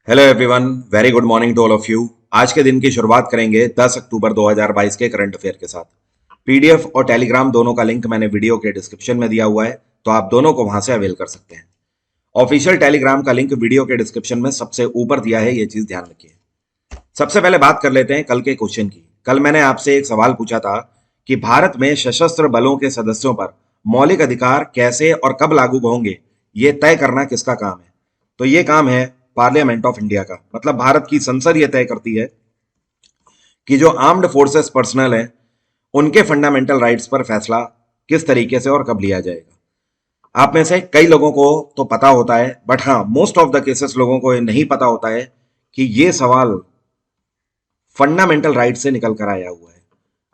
Hello everyone, very good morning to all of you. आज के दिन की शुरुआत करेंगे 10 अक्टूबर 2022 के करंट अफेयर के साथ। पीडीएफ और टेलीग्राम दोनों का लिंक मैंने वीडियो के डिस्क्रिप्शन में दिया हुआ है, तो आप दोनों को वहां से अवेल कर सकते हैं। ऑफिशियल टेलीग्राम का लिंक वीडियो के डिस्क्रिप्शन में सबसे ऊपर दिया है, ये चीज ध्यान रखिए। सबसे पहले बात कर लेते हैं कल के क्वेश्चन की। कल मैंने आपसे एक सवाल पूछा था कि भारत में सशस्त्र बलों के सदस्यों पर मौलिक अधिकार कैसे और कब लागू होंगे, ये तय करना किसका काम है। तो ये काम है पार्लियामेंट ऑफ इंडिया का, मतलब भारत की संसद ये तय करती है कि जो आर्म्ड फोर्सेस पर्सनल है उनके फंडामेंटल राइट्स पर फैसला किस तरीके से और कब लिया जाएगा। आप में से कई लोगों को तो पता होता है, बट हाँ, मोस्ट ऑफ द केसेस लोगों को ये नहीं पता होता है कि ये सवाल फंडामेंटल राइट से निकल कर आया हुआ है।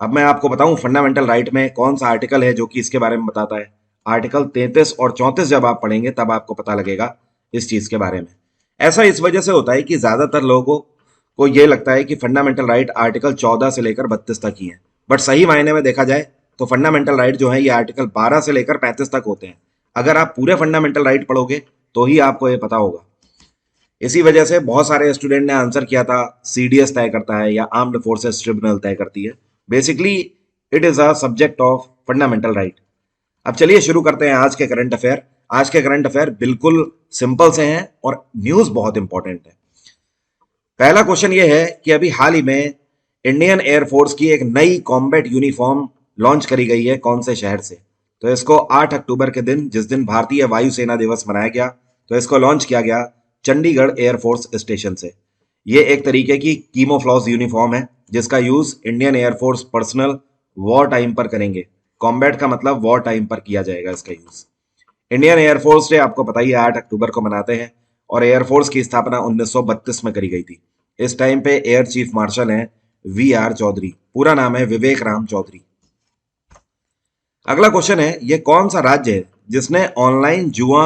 अब मैं आपको बताऊं फंडामेंटल राइट में कौन सा आर्टिकल है जो कि इसके बारे में बताता है। आर्टिकल 33 और 34 जब आप पढ़ेंगे तब आपको पता लगेगा इस चीज के बारे में। ऐसा इस वजह से होता है कि ज्यादातर लोगों को ये लगता है कि फंडामेंटल राइट आर्टिकल 14 से लेकर 32 तक ही है, बट सही मायने में देखा जाए तो फंडामेंटल राइट जो है ये आर्टिकल 12 से लेकर 35 तक होते हैं। अगर आप पूरे फंडामेंटल राइट पढ़ोगे तो ही आपको ये पता होगा। इसी वजह से बहुत सारे स्टूडेंट ने आंसर किया था सीडीएस तय करता है या आर्म्ड फोर्सेस ट्रिब्यूनल तय करती है। Basically it is a subject of fundamental right. अब चलिए शुरू करते हैं आज के करंट अफेयर। आज के करंट अफेयर बिल्कुल सिंपल से हैं और न्यूज बहुत इंपॉर्टेंट है। पहला क्वेश्चन ये है कि अभी हाल ही में इंडियन एयरफोर्स की एक नई कॉम्बैट यूनिफॉर्म लॉन्च करी गई है, कौन से शहर से। तो इसको 8 अक्टूबर के दिन, जिस दिन भारतीय वायुसेना दिवस मनाया गया, तो इसको लॉन्च किया गया चंडीगढ़ एयरफोर्स स्टेशन से। ये एक तरीके की कीमोफ्लॉज यूनिफॉर्म है जिसका use Indian air force personal war time पर करेंगे। कॉम्बैट का मतलब वॉर टाइम पर किया जाएगा इसका यूज। इंडियन एयरफोर्स डे आपको पता ही है 8 अक्टूबर को मनाते हैं, और एयरफोर्स की स्थापना 1932 में करी गई थी। इस टाइम पे एयर चीफ मार्शल हैं वी आर चौधरी, पूरा नाम है विवेक राम चौधरी। अगला क्वेश्चन है, ये कौन सा राज्य है जिसने ऑनलाइन जुआ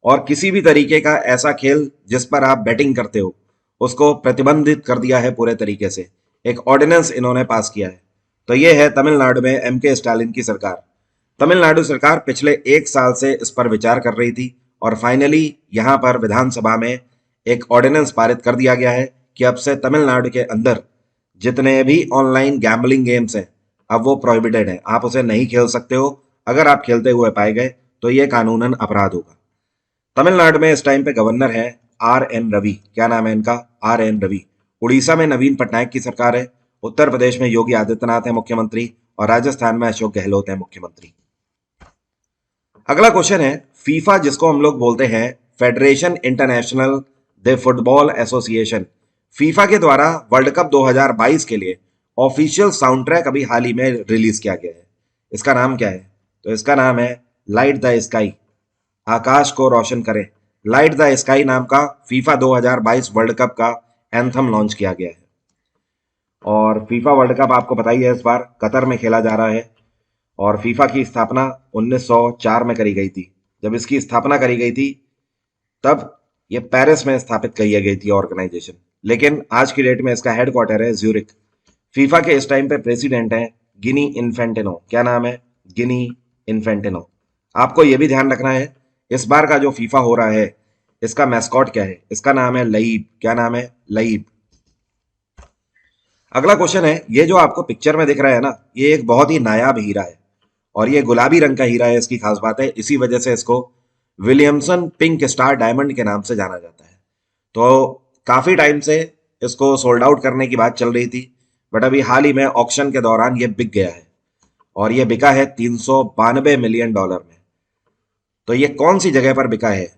और किसी भी तरीके का ऐसा खेल जिस पर आप बैटिंग करते हो उसको प्रतिबंधित कर दिया है पूरे तरीके से। एक ऑर्डिनेंस इन्होंने पास किया है। तो ये है तमिलनाडु में एमके स्टालिन की सरकार। तमिलनाडु सरकार पिछले एक साल से इस पर विचार कर रही थी और फाइनली यहां पर विधानसभा में एक ऑर्डिनेंस पारित कर दिया गया है कि अब से तमिलनाडु के अंदर जितने भी ऑनलाइन गैम्बलिंग गेम्स हैं अब वो प्रोहिबिटेड है, आप उसे नहीं खेल सकते हो। अगर आप खेलते हुए पाए गए तो ये कानूनन अपराध होगा। तमिलनाडु में इस टाइम पे गवर्नर है RN रवि। क्या नाम है इनका? RN रवि। उड़ीसा में नवीन पटनायक की सरकार है। उत्तर प्रदेश में योगी आदित्यनाथ है मुख्यमंत्री, और राजस्थान में अशोक गहलोत है मुख्यमंत्री। अगला क्वेश्चन है, फीफा जिसको हम लोग बोलते हैं federation international the football association, FIFA के द्वारा वर्ल्ड कप 2022 के लिए ऑफिशियल साउंड ट्रैक अभी हाल ही में रिलीज किया गया है। इसका नाम क्या है? तो इसका नाम है लाइट द स्काई, आकाश को रोशन करें। लाइट द स्काई नाम का फीफा 2022 वर्ल्ड कप का एंथम लॉन्च किया गया है। और फीफा वर्ल्ड कप आपको पता ही है इस बार कतर में खेला जा रहा है, और फीफा की स्थापना 1904 में करी गई थी। जब इसकी स्थापना करी गई थी तब ये पेरिस में स्थापित करी गई थी ऑर्गेनाइजेशन, लेकिन आज की डेट में इसका हेडक्वार्टर है ज्यूरिक। फीफा के इस टाइम पे प्रेसिडेंट हैं गिनी इन्फेंटिनो। क्या नाम है? गिनी इन्फेंटिनो। आपको यह भी ध्यान रखना है इस बार का जो फीफा हो रहा है इसका मैस्कॉट क्या है? इसका नाम है लईब। क्या नाम है? लईब। अगला क्वेश्चन है, ये जो आपको पिक्चर में दिख रहा है ना, ये एक बहुत ही नायाब हीरा है और ये गुलाबी रंग का हीरा है। इसकी खास बात है, इसी वजह से इसको विलियमसन पिंक स्टार डायमंड के नाम से जाना जाता है। तो काफी टाइम से इसको सोल्ड आउट करने की बात चल रही थी, बट अभी हाल ही में ऑक्शन के दौरान ये बिक गया है, और ये बिका है $392 मिलियन में। तो ये कौन सी जगह पर बिका है?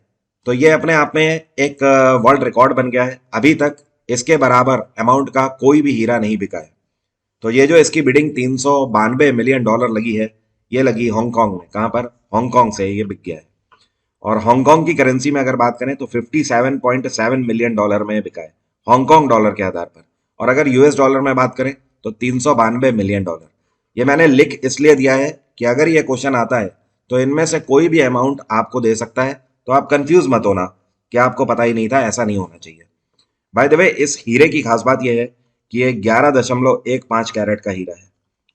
तो ये अपने आप में एक वर्ल्ड रिकॉर्ड बन गया है। अभी तक इसके बराबर अमाउंट का कोई भी हीरा नहीं बिका है। तो ये जो इसकी बिडिंग $392 मिलियन लगी है, ये लगी हांगकांग में। कहां पर? हांगकांग से ये बिक गया है। और हांगकांग की करेंसी में अगर बात करें तो $57.7 मिलियन में बिका है, हांगकांग डॉलर के आधार पर। और अगर यूएस डॉलर में बात करें तो $392 मिलियन। ये मैंने लिख इसलिए दिया है कि अगर ये क्वेश्चन आता है तो इनमें से कोई भी अमाउंट आपको दे सकता है, तो आप कंफ्यूज मत होना कि आपको पता ही नहीं था, ऐसा नहीं होना चाहिए। बाय द वे, इस हीरे की खास बात यह है कि ये 11.15 कैरेट का हीरा है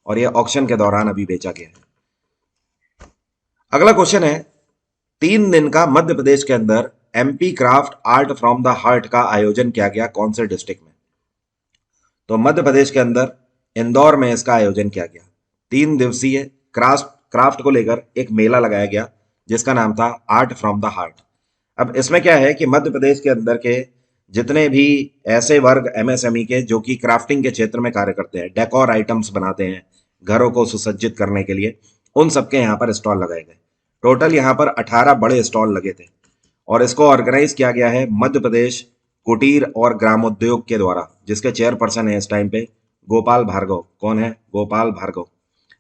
और ये ऑक्शन के दौरान अभी बेचा गया है। अगला क्वेश्चन है, 3 दिन का मध्य प्रदेश के अंदर MP craft art from the heart का आयोजन किया गया कौन से डिस्ट्रिक्ट में? तो मध्य प्रदेश के अंदर इंदौर में इसका आयोजन किया गया। 3 दिवसीय क्राफ्ट को लेकर एक मेला लगाया गया जिसका नाम था आर्ट फ्रॉम द हार्ट। अब इसमें क्या है कि मध्य प्रदेश के अंदर के जितने भी ऐसे वर्ग एमएसएमई के जो कि क्राफ्टिंग के क्षेत्र में कार्य करते हैं, डेकोर आइटम्स बनाते हैं घरों को सुसज्जित करने के लिए, उन सबके यहाँ पर स्टॉल लगाए गए। टोटल यहाँ पर 18 बड़े स्टॉल लगे थे और इसको ऑर्गेनाइज किया गया है मध्य प्रदेश कुटीर और ग्रामोद्योग के द्वारा, जिसके चेयरपर्सन है इस टाइम पे गोपाल भार्गव। कौन है? गोपाल भार्गव।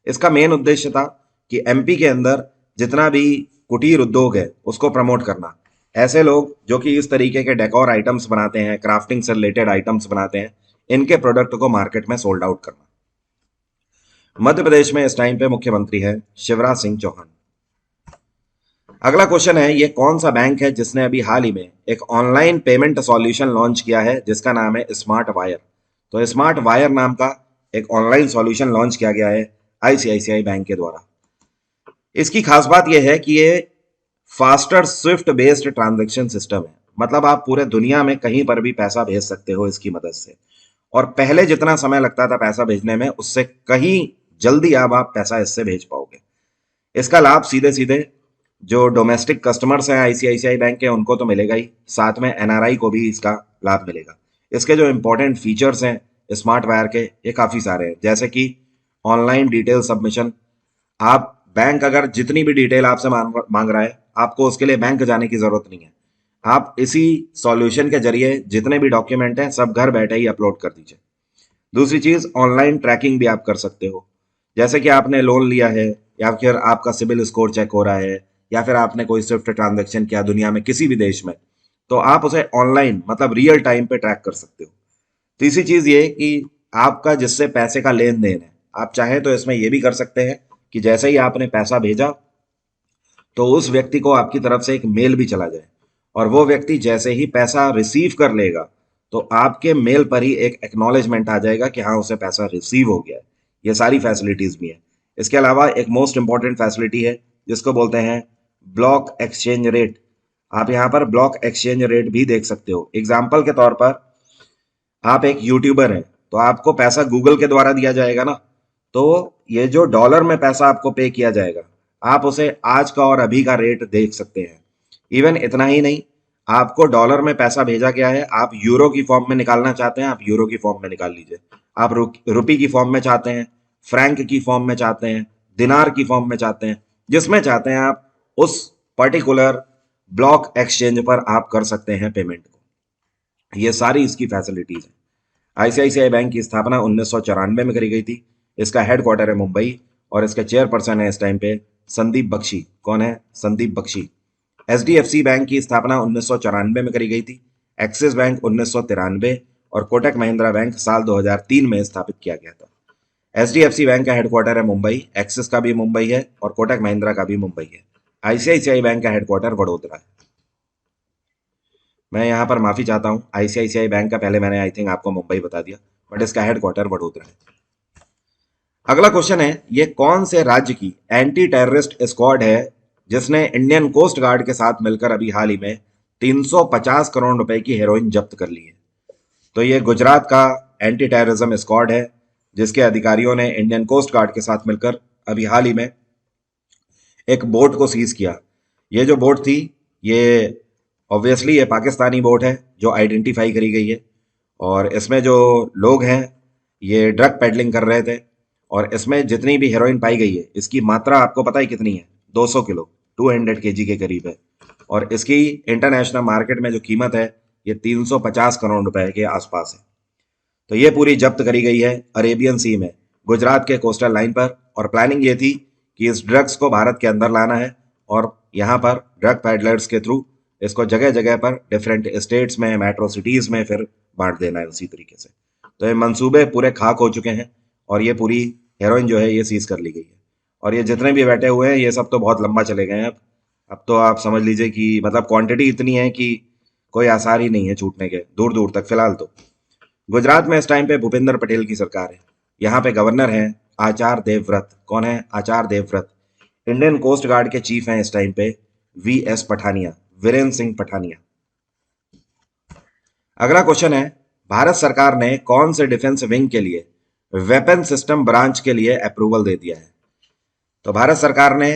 इसका मेन उद्देश्य था कि एमपी के अंदर जितना भी कुटीर उद्योग है उसको प्रमोट करना। ऐसे लोग जो कि इस तरीके के डेकोर आइटम्स बनाते हैं, क्राफ्टिंग से रिलेटेड आइटम्स बनाते हैं, इनके प्रोडक्ट को मार्केट में सोल्ड आउट करना। मध्य प्रदेश में इस टाइम पे मुख्यमंत्री है शिवराज सिंह चौहान। अगला क्वेश्चन है, ये कौन सा बैंक है जिसने अभी हाल ही में एक ऑनलाइन पेमेंट सॉल्यूशन लॉन्च किया है जिसका नाम है स्मार्ट वायर? तो स्मार्ट वायर नाम का एक ऑनलाइन सॉल्यूशन लॉन्च किया गया है आईसीआईसीआई बैंक के द्वारा। इसकी खास बात यह है कि ये faster Swift based transaction system है, मतलब आप पूरे दुनिया में कहीं पर भी पैसा भेज सकते हो इसकी मदद से। और पहले जितना समय लगता था पैसा भेजने में, उससे कहीं जल्दी अब आप पैसा इससे भेज पाओगे। इसका लाभ सीधे सीधे जो डोमेस्टिक कस्टमर्स हैं आईसीआईसीआई बैंक के उनको तो मिलेगा ही, साथ में एनआरआई को भी इसका लाभ मिलेगा। इसके जो इंपॉर्टेंट फीचर्स हैं स्मार्ट वायर के, ये काफ़ी सारे हैं, जैसे कि ऑनलाइन डिटेल सबमिशन। आप बैंक अगर जितनी भी डिटेल आपसे मांग रहा है, आपको उसके लिए बैंक जाने की जरूरत नहीं है। आप इसी सॉल्यूशन के जरिए जितने भी डॉक्यूमेंट हैं सब घर बैठे ही अपलोड कर दीजिए। दूसरी चीज, ऑनलाइन ट्रैकिंग भी आप कर सकते हो, जैसे कि आपने लोन लिया है या फिर आपका सिबिल स्कोर चेक हो रहा है या फिर आपने कोई स्विफ्ट ट्रांजैक्शन किया दुनिया में किसी भी देश में, तो आप उसे ऑनलाइन मतलब रियल टाइम पे ट्रैक कर सकते हो। तीसरी चीज ये कि आपका जिससे पैसे का लेन देन है, आप चाहे तो इसमें यह भी कर सकते हैं कि जैसे ही आपने पैसा भेजा तो उस व्यक्ति को आपकी तरफ से एक मेल भी चला जाए, और वो व्यक्ति जैसे ही पैसा रिसीव कर लेगा तो आपके मेल पर ही एक एक्नॉलेजमेंट आ जाएगा कि हाँ उसे पैसा रिसीव हो गया है। ये सारी फैसिलिटीज भी हैं। इसके अलावा एक मोस्ट इंपॉर्टेंट फैसिलिटी है जिसको बोलते हैं ब्लॉक एक्सचेंज रेट। आप यहाँ पर ब्लॉक एक्सचेंज रेट भी देख सकते हो। एग्जाम्पल के तौर पर, आप एक यूट्यूबर हैं तो आपको पैसा गूगल के द्वारा दिया जाएगा ना, तो ये जो डॉलर में पैसा आपको पे किया जाएगा, आप उसे आज का और अभी का रेट देख सकते हैं। इवन इतना ही नहीं, आपको डॉलर में पैसा भेजा गया है, आप यूरो की फॉर्म में निकालना चाहते हैं, आप यूरो की फॉर्म में निकाल लीजिए। आप रुपी की फॉर्म में चाहते हैं, फ्रैंक की फॉर्म में चाहते हैं, दिनार की फॉर्म में चाहते हैं, जिसमें चाहते हैं आप उस पर्टिकुलर ब्लॉक एक्सचेंज पर आप कर सकते हैं पेमेंट को। ये सारी इसकी फैसिलिटीज है। आईसीआईसीआई बैंक की स्थापना 1994 में करी गई थी। इसका हेडक्वार्टर है मुंबई और इसके चेयरपर्सन है इस टाइम पे संदीप बख्शी। कौन है? संदीप बख्शी। एचडीएफसी बैंक की स्थापना 1994 में करी गई थी। एक्सिस बैंक 1993 और कोटक महिंद्रा बैंक साल 2003 में स्थापित किया गया था। एचडीएफसी बैंक का हेडक्वार्टर है मुंबई, एक्सिस का भी मुंबई है और कोटक महिंद्रा का भी मुंबई है। आईसीआईसीआई बैंक का हेडक्वार्टर वडोदरा है। मैं यहाँ पर माफी चाहता हूँ, आईसीआईसीआई बैंक का पहले मैंने आई थिंक आपको मुंबई बता दिया, बट इसका हेडक्वार्टर वडोदरा है। अगला क्वेश्चन है, ये कौन से राज्य की एंटी टेररिस्ट स्क्वाड है जिसने इंडियन कोस्ट गार्ड के साथ मिलकर अभी हाल ही में 350 करोड़ रुपए की हेरोइन जब्त कर ली है? तो ये गुजरात का एंटी टेररिज्म स्क्वाड है जिसके अधिकारियों ने इंडियन कोस्ट गार्ड के साथ मिलकर अभी हाल ही में एक बोट को सीज किया। ये जो बोट थी, ये ऑब्वियसली ये पाकिस्तानी बोट है जो आइडेंटिफाई करी गई है, और इसमें जो लोग हैं ये ड्रग पेडलिंग कर रहे थे, और इसमें जितनी भी हेरोइन पाई गई है इसकी मात्रा आपको पता है कितनी है? 200 किलो, 200 केजी के करीब है। और इसकी इंटरनेशनल मार्केट में जो कीमत है ये 350 करोड़ रुपए के आसपास है। तो ये पूरी जब्त करी गई है अरेबियन सी में, गुजरात के कोस्टल लाइन पर। और प्लानिंग ये थी कि इस ड्रग्स को भारत के अंदर लाना है और यहाँ पर ड्रग पैडलर्स के थ्रू इसको जगह जगह पर डिफरेंट स्टेट्स में, मेट्रो सिटीज में फिर बांट देना है उसी तरीके से। तो ये मंसूबे पूरे खाक हो चुके हैं और ये पूरी हेरोइन जो है ये सीज कर ली गई है। और ये जितने भी बैठे हुए हैं ये सब तो बहुत लंबा चले गए हैं। अब तो आप समझ लीजिए कि मतलब क्वांटिटी इतनी है कि कोई आसार ही नहीं है छूटने के, दूर दूर तक। फिलहाल तो गुजरात में इस टाइम पे भूपेंद्र पटेल की सरकार है। यहाँ पे गवर्नर हैं आचार्य देवव्रत। कौन है? Acharya Devvrat. Indian coast guard के चीफ हैं इस टाइम पे वीएस पठानिया, वीरेंद्र सिंह पठानिया। अगला क्वेश्चन है, भारत सरकार ने कौन से डिफेंस विंग के लिए वेपन सिस्टम ब्रांच के लिए अप्रूवल दे दिया है? तो भारत सरकार ने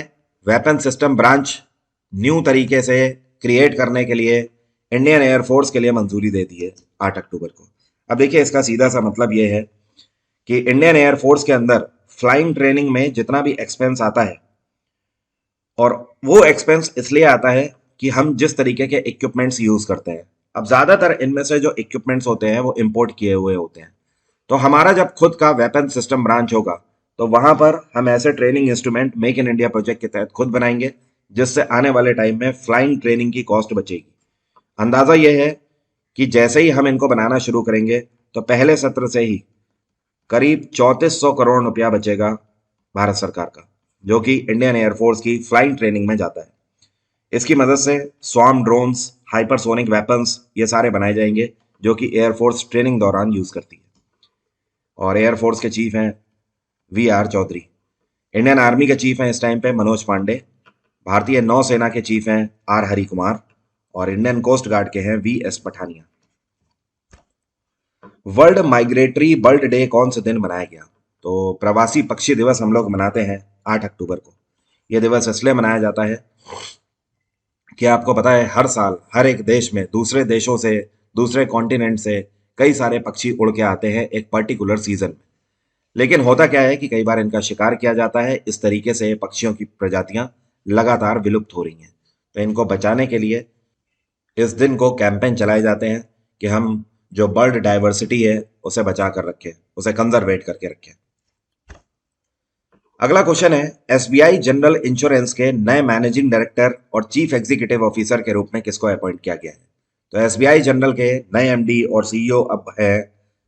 वेपन सिस्टम ब्रांच न्यू तरीके से क्रिएट करने के लिए इंडियन एयरफोर्स के लिए मंजूरी दे दी है 8 अक्टूबर को। अब देखिए, इसका सीधा सा मतलब ये है कि इंडियन एयरफोर्स के अंदर फ्लाइंग ट्रेनिंग में जितना भी एक्सपेंस आता है, और वो एक्सपेंस इसलिए आता है कि हम जिस तरीके के इक्विपमेंट्स यूज करते हैं, अब ज्यादातर इनमें से जो इक्विपमेंट्स होते हैं वो इंपोर्ट किए हुए होते हैं। तो हमारा जब खुद का वेपन सिस्टम ब्रांच होगा तो वहां पर हम ऐसे training instrument make in India project के तहत खुद बनाएंगे, जिससे आने वाले टाइम में फ्लाइंग ट्रेनिंग की कॉस्ट बचेगी। अंदाजा यह है कि जैसे ही हम इनको बनाना शुरू करेंगे तो पहले सत्र से ही करीब 3400 करोड़ रुपया बचेगा भारत सरकार का, जो कि इंडियन एयरफोर्स की फ्लाइंग ट्रेनिंग में जाता है। इसकी मदद से स्वार्म ड्रोन्स, हाइपरसोनिक वेपन्स, ये सारे बनाए जाएंगे जो कि एयरफोर्स ट्रेनिंग दौरान यूज करती है। और एयरफोर्स के चीफ हैं वी.आर. चौधरी। इंडियन आर्मी के चीफ हैं इस टाइम पे मनोज पांडे। भारतीय नौसेना के चीफ हैं आर हरि कुमार। और इंडियन कोस्ट गार्ड के हैं VS. Pathania. World migratory bird day कौन से दिन मनाया गया? तो प्रवासी पक्षी दिवस हम लोग मनाते हैं 8 अक्टूबर को। यह दिवस इसलिए मनाया जाता है कि आपको पता है, हर साल हर एक देश में दूसरे देशों से, दूसरे कॉन्टिनेंट से कई सारे पक्षी उड़ के आते हैं एक पर्टिकुलर सीजन में। लेकिन होता क्या है कि कई बार इनका शिकार किया जाता है। इस तरीके से पक्षियों की प्रजातियां लगातार विलुप्त हो रही हैं। तो इनको बचाने के लिए इस दिन को कैंपेन चलाए जाते हैं कि हम जो बर्ड डाइवर्सिटी है उसे बचा कर रखें, उसे कंजर्वेट करके रखें। अगला क्वेश्चन है, एसबीआई जनरल इंश्योरेंस के नए मैनेजिंग डायरेक्टर और चीफ एग्जीक्यूटिव ऑफिसर के रूप में किसको अपॉइंट किया गया है? तो एसबीआई जनरल के नए एमडी और सीईओ अब है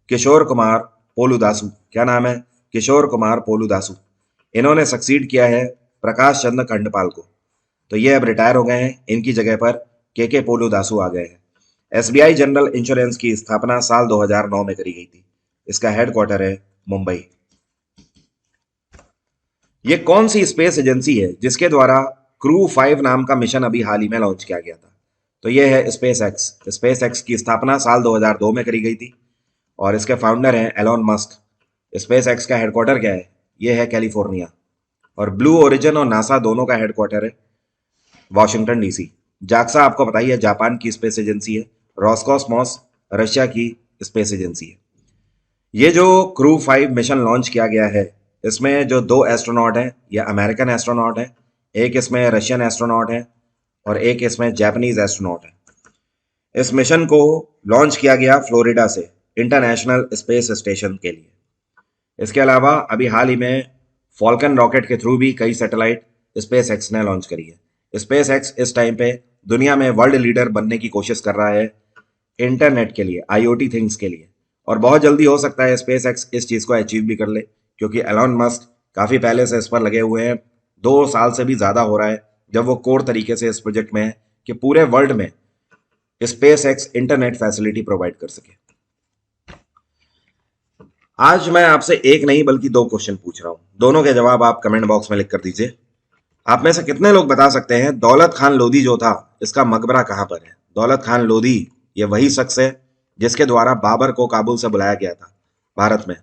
किशोर कुमार पोलुदासु। क्या नाम है? किशोर कुमार पोलुदासु। इन्होंने सक्सीड किया है प्रकाश चंद्र खंडपाल को। तो ये अब रिटायर हो गए हैं, इनकी जगह पर के पोलुदासु आ गए हैं। एसबीआई जनरल इंश्योरेंस की स्थापना साल 2009 में करी गई थी। इसका हेडक्वार्टर है मुंबई। ये कौन सी स्पेस एजेंसी है जिसके द्वारा क्रू 5 नाम का मिशन अभी हाल ही में लॉन्च किया गया था? तो ये है स्पेस एक्स। स्पेस एक्स की स्थापना साल 2002 में करी गई थी और इसके फाउंडर हैं एलोन मस्क। स्पेस एक्स का हेडक्वार्टर क्या है? ये है कैलिफोर्निया। और ब्लू ओरिजिन और नासा दोनों का हेडक्वार्टर है वॉशिंगटन डीसी। जाक्सा आपको बताइए जापान की स्पेस एजेंसी है। रॉसकॉस्मॉस रशिया की स्पेस एजेंसी है। ये जो क्रू 5 मिशन लॉन्च किया गया है, इसमें जो 2 एस्ट्रोनॉट हैं ये अमेरिकन एस्ट्रोनॉट हैं, एक इसमें रशियन एस्ट्रोनॉट है और एक इसमें जापानीज एस्ट्रोनॉट है। इस मिशन को लॉन्च किया गया फ्लोरिडा से इंटरनेशनल स्पेस स्टेशन के लिए। इसके अलावा अभी हाल ही में फॉल्कन रॉकेट के थ्रू भी कई सैटेलाइट स्पेस एक्स ने लॉन्च करी है। स्पेस एक्स इस टाइम पे दुनिया में वर्ल्ड लीडर बनने की कोशिश कर रहा है इंटरनेट के लिए, आईओटी थिंग्स के लिए। और बहुत जल्दी हो सकता है स्पेस एक्स इस चीज को अचीव भी कर ले, क्योंकि एलॉन मस्क काफी पहले से इस पर लगे हुए हैं। 2 साल से भी ज्यादा हो रहा है जब वो कोर तरीके से इस प्रोजेक्ट में है कि पूरे वर्ल्ड में space x internet facility provide कर सके। आज मैं आपसे एक नहीं बल्कि 2 क्वेश्चन पूछ रहा हूं, दोनों के जवाब आप कमेंट बॉक्स में लिख कर दीजिए। आप में से कितने लोग बता सकते हैं दौलत खान लोधी जो था, इसका मकबरा कहां पर है? दौलत खान लोधी ये वही शख्स है जिसके द्वारा बाबर को काबुल से बुलाया गया था भारत में,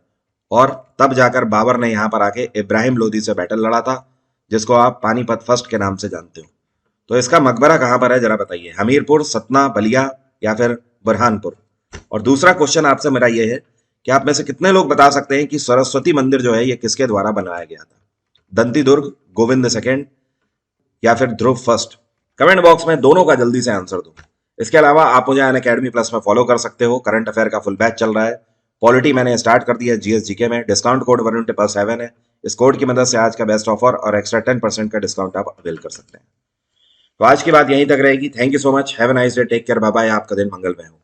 और तब जाकर बाबर ने यहां पर आके इब्राहिम लोधी से बैटल लड़ा था, जिसको आप पानीपत फर्स्ट के नाम से जानते हो। तो इसका मकबरा कहां पर है जरा बताइए? हमीरपुर, सतना, बलिया या फिर बुरहानपुर? और दूसरा क्वेश्चन आपसे मेरा ये है कि आप में से कितने लोग बता सकते हैं कि सरस्वती मंदिर जो है ये किसके द्वारा बनाया गया था? दंती दुर्ग, गोविंद सेकेंड या फिर ध्रुव फर्स्ट? कमेंट बॉक्स में दोनों का जल्दी से आंसर दो। इसके अलावा आप मुझे अनअकैडमी प्लस में फॉलो कर सकते हो। करंट अफेयर का फुल बैच चल रहा है। पॉलिटी मैंने स्टार्ट कर दिया है जीएस जीके में। डिस्काउंट कोड वरुण टिपल 7 है। इस कोड की मदद से आज का बेस्ट ऑफर और एक्स्ट्रा 10% का डिस्काउंट आप अवेल कर सकते हैं। तो आज की बात यहीं तक रहेगी। Thank you so much. Have a nice day. Take care. Bye bye. आपका दिन मंगलमय हो।